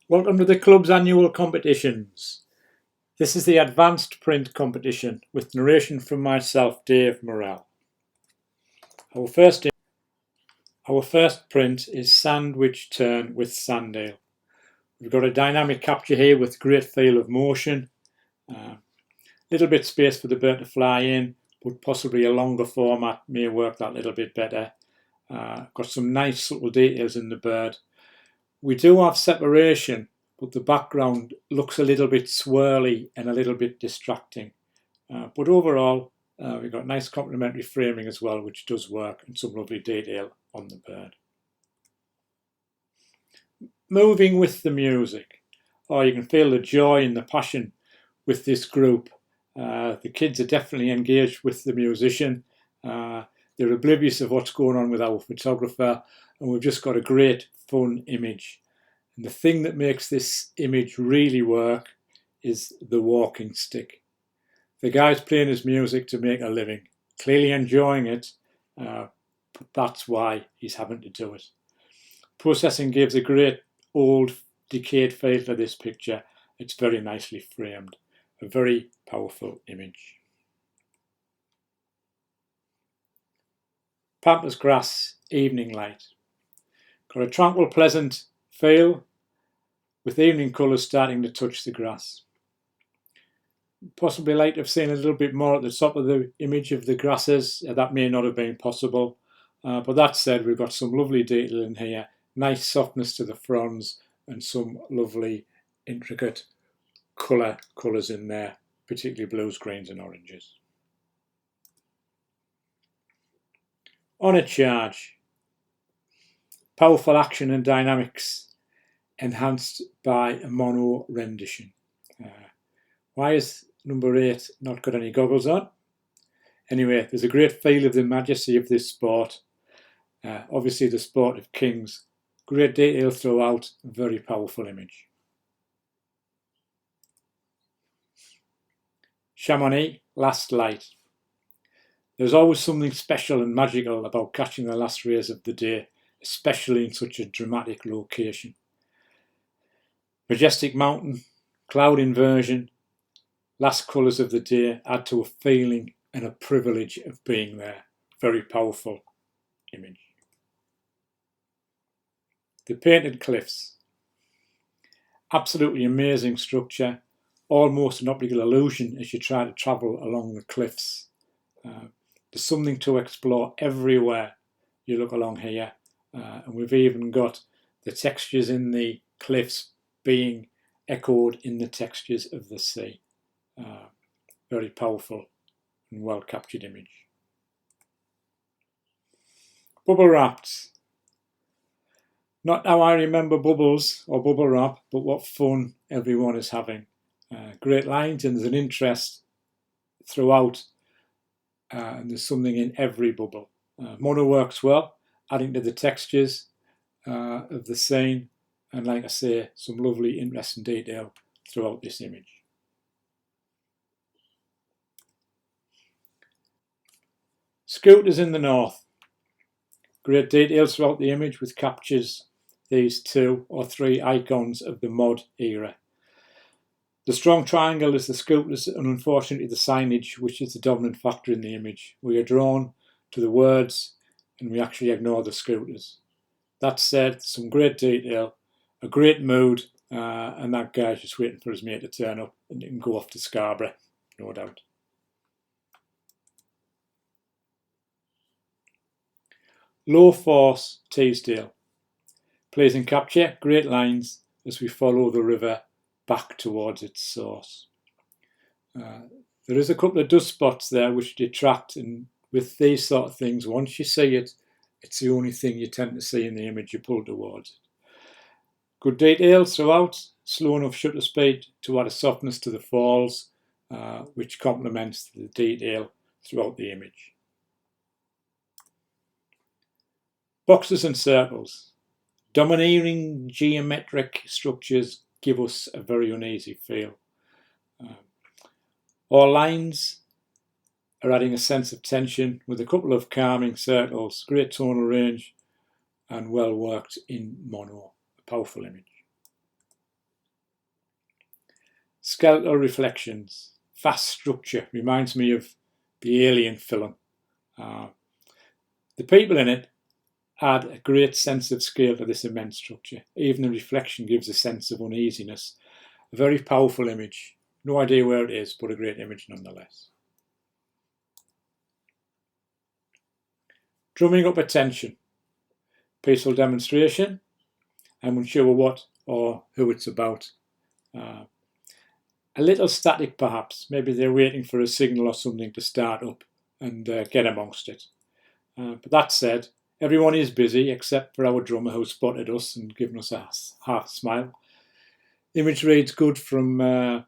Welcome to the club's annual competitions. This is the advanced print competition with narration from myself, Dave Morrell. Our first print is Sandwich Turn with Sandale. We've got a dynamic capture here with great feel of motion. Little bit space for the bird to fly in, but possibly a longer format may work that little bit better. Got some nice subtle details in the bird. We do have separation, but the background looks a little bit swirly and a little bit distracting. But overall, we've got nice complementary framing as well, which does work, and some lovely detail on the bird. Moving with the music. Oh, you can feel the joy and the passion with this group. The kids are definitely engaged with the musician. They're oblivious of what's going on with our photographer, and we've just got a great, fun image. And the thing that makes this image really work is the walking stick. The guy's playing his music to make a living, clearly enjoying it, but that's why he's having to do it. Processing gives a great old decayed feel to this picture. It's very nicely framed, a very powerful image. Pampas Grass, Evening Light. Got a tranquil, pleasant feel with evening colours starting to touch the grass. Possibly like to have seen a little bit more at the top of the image of the grasses. That may not have been possible. But that said, we've got some lovely detail in here. Nice softness to the fronds and some lovely intricate colours in there, particularly blues, greens and oranges. On a charge. Powerful action and dynamics enhanced by a mono rendition. Why is number 8 not got any goggles on? Anyway, there's a great feel of the majesty of this sport. Obviously the sport of kings. Great detail throughout, very powerful image. Chamonix, Last Light. There's always something special and magical about catching the last rays of the day, especially in such a dramatic location. Majestic mountain, cloud inversion, last colours of the day add to a feeling and a privilege of being there. Very powerful image. The Painted Cliffs. Absolutely amazing structure, almost an optical illusion as you try to travel along the cliffs. There's something to explore everywhere you look along here, and we've even got the textures in the cliffs being echoed in the textures of the sea. Very powerful and well captured image. Bubble wrapped. Not how I remember bubbles or bubble wrap, but what fun everyone is having. Great lines, and there's an interest throughout, and there's something in every bubble. Mono works well, adding to the textures of the scene, and like I say, some lovely interesting detail throughout this image. Scooters in the north. Great details throughout the image with captures these 2 or 3 icons of the mod era. The strong triangle is the scooters and unfortunately the signage, which is the dominant factor in the image. We are drawn to the words and we actually ignore the scooters. That said, some great detail, a great mood, and that guy's just waiting for his mate to turn up and he can go off to Scarborough, no doubt. Low Force, Teesdale. Pleasing capture, great lines as we follow the river back towards its source. There is a couple of dust spots there which detract, and with these sort of things, once you see it, it's the only thing you tend to see in the image you pull towards it. Good details throughout, slow enough shutter speed to add a softness to the falls, which complements the detail throughout the image. Boxes and circles. Domineering geometric structures give us a very uneasy feel. All lines are adding a sense of tension with a couple of calming circles, great tonal range and well worked in mono, a powerful image. Skeletal reflections, fast structure, reminds me of the Alien film. The people in it add a great sense of scale to this immense structure. Even the reflection gives a sense of uneasiness. A very powerful image. No idea where it is, but a great image nonetheless. Drumming up attention. Peaceful demonstration. I'm unsure what or who it's about. A little static perhaps. Maybe they're waiting for a signal or something to start up and get amongst it. But that said, everyone is busy except for our drummer who spotted us and given us a half smile. Image reads good from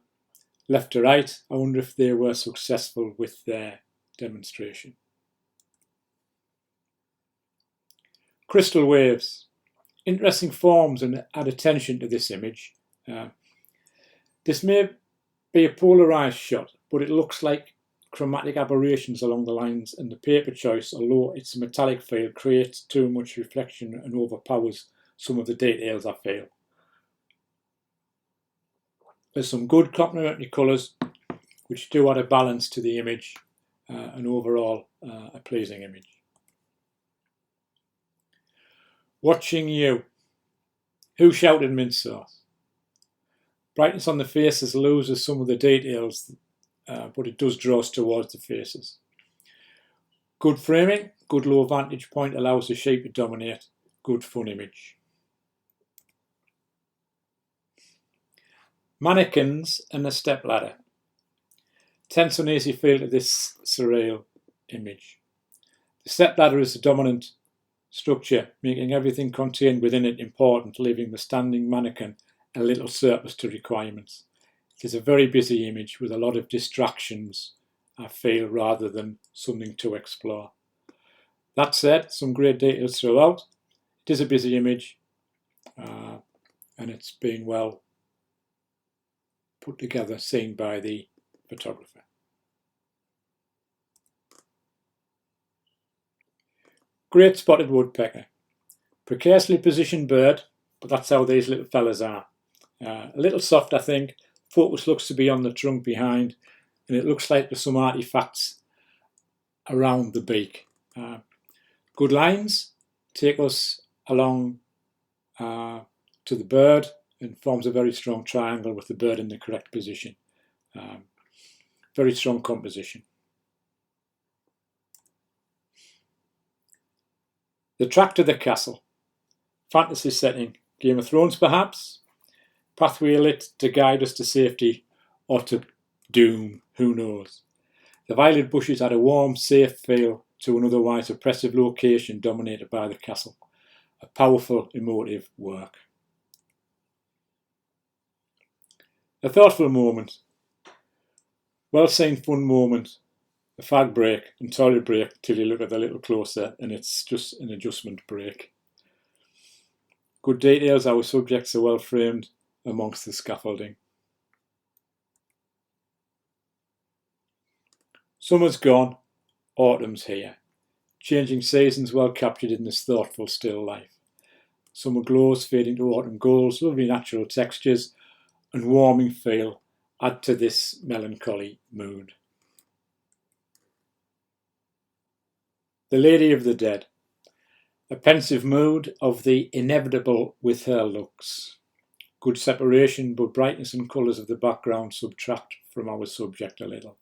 left to right. I wonder if they were successful with their demonstration. Crystal waves. Interesting forms and add attention to this image. This may be a polarized shot, but it looks like chromatic aberrations along the lines, and the paper choice, although it's a metallic feel, creates too much reflection and overpowers some of the details, I feel. There's some good complementary colours which do add a balance to the image and overall a pleasing image. Watching you. Who shouted mint sauce? Brightness on the faces loses some of the details, but it does draw us towards the faces. Good framing, good low vantage point allows the shape to dominate. Good fun image. Mannequins and a step ladder. Tense uneasy feel to this surreal image. The step ladder is the dominant structure, making everything contained within it important, leaving the standing mannequin a little surplus to requirements. It is a very busy image with a lot of distractions, I feel, rather than something to explore. That said, some great details throughout. It is a busy image and it's being well put together, seen by the photographer. Great spotted woodpecker. Precariously positioned bird, but that's how these little fellas are. A little soft, I think. Focus looks to be on the trunk behind, and it looks like there's some artifacts around the beak. Good lines take us along to the bird and forms a very strong triangle with the bird in the correct position. Very strong composition. The track to the castle. Fantasy setting. Game of Thrones perhaps. Pathway lit to guide us to safety or to doom, who knows. The violet bushes add a warm, safe feel to an otherwise oppressive location dominated by the castle. A powerful, emotive work. A thoughtful moment. Well seen fun moment. A fag break and toilet break till you look at a little closer and it's just an adjustment break. Good details, our subjects are well framed amongst the scaffolding. Summer's gone, autumn's here. Changing seasons well captured in this thoughtful still life. Summer glows fading to autumn golds, lovely natural textures and warming feel add to this melancholy mood. The Lady of the Dead. A pensive mood of the inevitable with her looks. Good separation, but brightness and colours of the background subtract from our subject a little.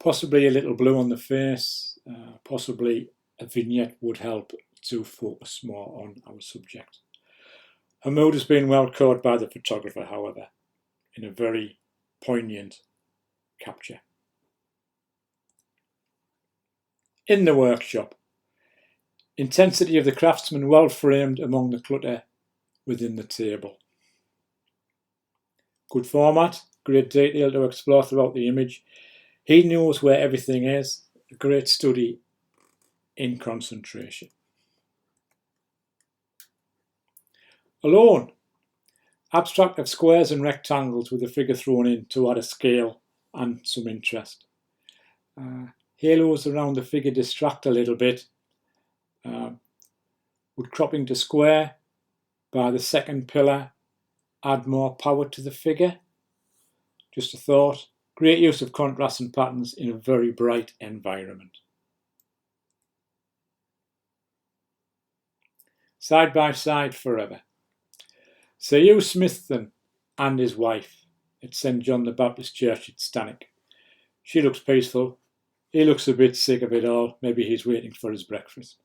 Possibly a little blue on the face, possibly a vignette would help to focus more on our subject. Her mood has been well caught by the photographer, however, in a very poignant capture. In the workshop. Intensity of the craftsman well framed among the clutter within the table. Good format, great detail to explore throughout the image. He knows where everything is. A great study in concentration. Alone. Abstract of squares and rectangles with a figure thrown in to add a scale and some interest. Halos around the figure distract a little bit. Would cropping to square by the second pillar add more power to the figure? just a thought. Great use of contrasts and patterns in a very bright environment. Side by side forever. Sir Hugh Smithson and his wife at St John the Baptist Church at Stanwick. She looks peaceful. He looks a bit sick of it all. Maybe he's waiting for his breakfast.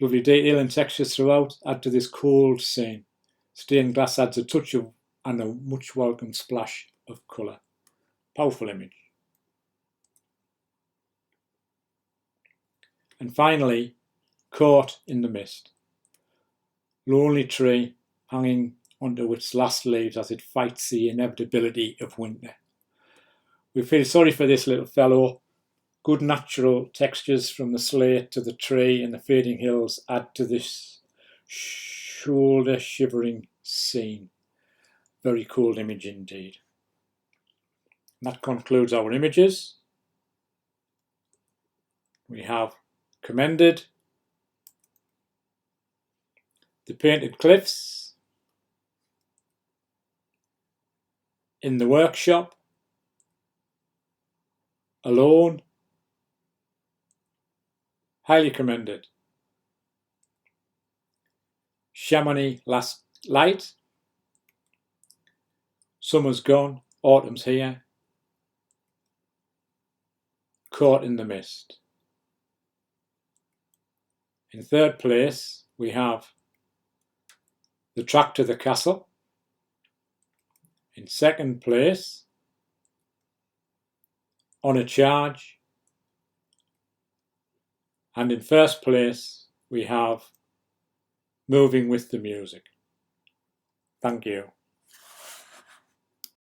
Lovely detail and textures throughout add to this cold scene. Stained glass adds a touch of and a much welcome splash of colour. Powerful image. And finally, Caught in the Mist. Lonely tree hanging onto its last leaves as it fights the inevitability of winter. We feel sorry for this little fellow. Good natural textures from the slate to the tree and the fading hills add to this shoulder shivering scene. Very cool image indeed. And that concludes our images. We have commended the painted cliffs in the workshop, alone, highly commended. Chamonix last light, summer's gone, autumn's here, Caught in the Mist. In third place, we have The Track to the Castle. In second place, On a Charge. And in first place, we have Moving with the Music. Thank you.